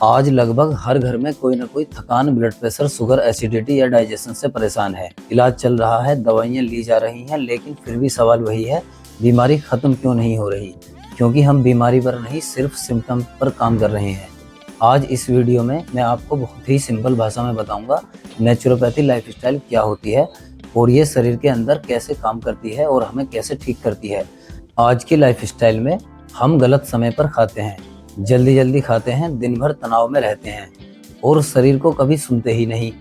आज लगभग हर घर में कोई ना कोई थकान, ब्लड प्रेशर, शुगर, एसिडिटी या डाइजेशन से परेशान है। इलाज चल रहा है, दवाइयाँ ली जा रही हैं, लेकिन फिर भी सवाल वही है, बीमारी खत्म क्यों नहीं हो रही? क्योंकि हम बीमारी पर नहीं, सिर्फ सिम्टम पर काम कर रहे हैं। आज इस वीडियो में मैं आपको बहुत ही सिंपल भाषा में बताऊंगा नेचुरोपैथी लाइफस्टाइल क्या होती है और ये शरीर के अंदर कैसे काम करती है और हमें कैसे ठीक करती है। आज की लाइफस्टाइल में हम गलत समय पर खाते हैं, जल्दी जल्दी खाते हैं, दिन भर तनाव में रहते हैं और शरीर को कभी सुनते ही नहीं।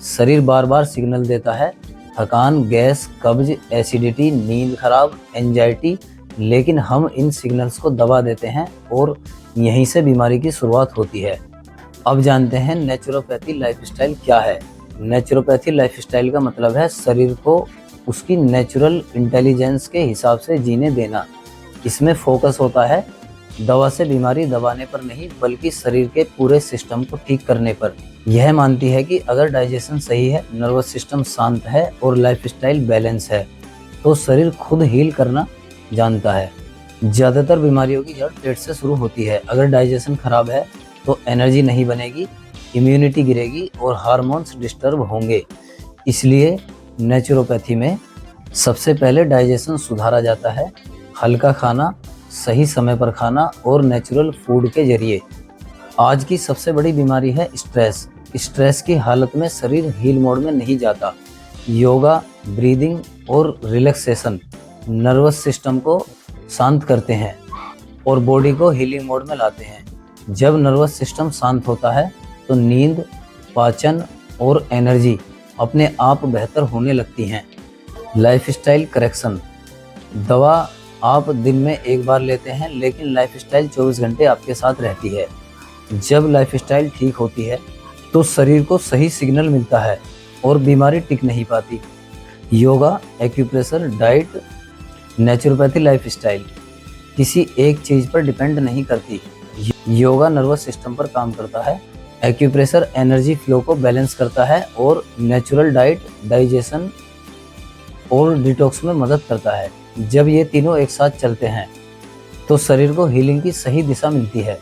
शरीर बार बार सिग्नल देता है, थकान, गैस, कब्ज, एसिडिटी, नींद खराब, एंजाइटी, लेकिन हम इन सिग्नल्स को दबा देते हैं और यहीं से बीमारी की शुरुआत होती है। अब जानते हैं नेचुरोपैथी लाइफस्टाइल क्या है। नेचुरोपैथी लाइफस्टाइल का मतलब है शरीर को उसकी नेचुरल इंटेलिजेंस के हिसाब से जीने देना। इसमें फोकस होता है दवा से बीमारी दबाने पर नहीं, बल्कि शरीर के पूरे सिस्टम को ठीक करने पर। यह मानती है कि अगर डाइजेशन सही है, नर्वस सिस्टम शांत है और लाइफस्टाइल बैलेंस है, तो शरीर खुद हील करना जानता है। ज़्यादातर बीमारियों की जड़ पेट से शुरू होती है। अगर डाइजेशन खराब है तो एनर्जी नहीं बनेगी, इम्यूनिटी गिरेगी और हार्मोन्स डिस्टर्ब होंगे। इसलिए नेचुरोपैथी में सबसे पहले डाइजेशन सुधारा जाता है। हल्का खाना, सही समय पर खाना और नेचुरल फूड के जरिए। आज की सबसे बड़ी बीमारी है स्ट्रेस। स्ट्रेस की हालत में शरीर हील मोड में नहीं जाता। योगा, ब्रीदिंग और रिलैक्सेशन नर्वस सिस्टम को शांत करते हैं और बॉडी को हीलिंग मोड में लाते हैं। जब नर्वस सिस्टम शांत होता है तो नींद, पाचन और एनर्जी अपने आप बेहतर होने लगती हैं। Lifestyle correction. दवा आप दिन में एक बार लेते हैं, लेकिन लाइफस्टाइल 24 घंटे आपके साथ रहती है। जब लाइफस्टाइल ठीक होती है तो शरीर को सही सिग्नल मिलता है और बीमारी टिक नहीं पाती। Yoga, acupressure, diet, naturopathy lifestyle किसी एक चीज़ पर डिपेंड नहीं करती। योगा नर्वस सिस्टम पर काम करता है, एक्यूप्रेशर एनर्जी फ्लो को बैलेंस करता है और नेचुरल डाइट डाइजेशन और डिटॉक्स में मदद करता है। जब ये तीनों एक साथ चलते हैं तो शरीर को हीलिंग की सही दिशा मिलती है।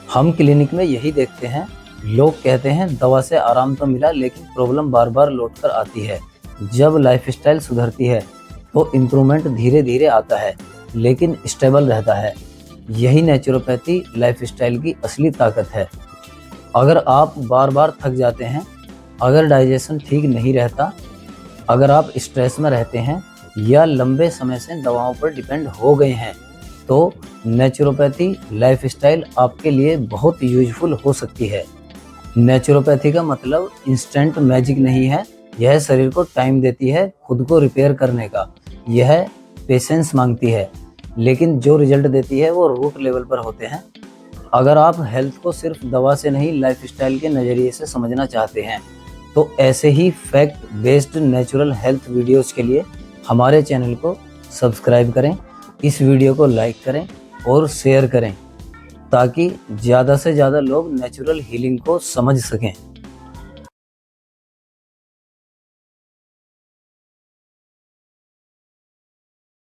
हम क्लिनिक में यही देखते हैं, लोग कहते हैं दवा से आराम तो मिला, लेकिन प्रॉब्लम बार बार लौट कर आती है। जब लाइफस्टाइल सुधरती है तो इम्प्रूवमेंट धीरे धीरे आता है, लेकिन स्टेबल रहता है। यही नेचुरोपैथी लाइफस्टाइल की असली ताकत है। अगर आप बार बार थक जाते हैं, अगर डाइजेशन ठीक नहीं रहता, अगर आप स्ट्रेस में रहते हैं या लंबे समय से दवाओं पर डिपेंड हो गए हैं, तो नेचुरोपैथी लाइफस्टाइल आपके लिए बहुत यूजफुल हो सकती है। नेचुरोपैथी का मतलब इंस्टेंट मैजिक नहीं है। यह शरीर को टाइम देती है खुद को रिपेयर करने का। यह पेशेंस मांगती है, लेकिन जो रिजल्ट देती है वो रूट लेवल पर होते हैं। अगर आप हेल्थ को सिर्फ दवा से नहीं, लाइफस्टाइल के नज़रिए से समझना चाहते हैं, तो ऐसे ही fact based natural health videos के लिए हमारे चैनल को सब्सक्राइब करें, इस वीडियो को लाइक करें और शेयर करें, ताकि ज़्यादा से ज़्यादा लोग नेचुरल हीलिंग को समझ सकें।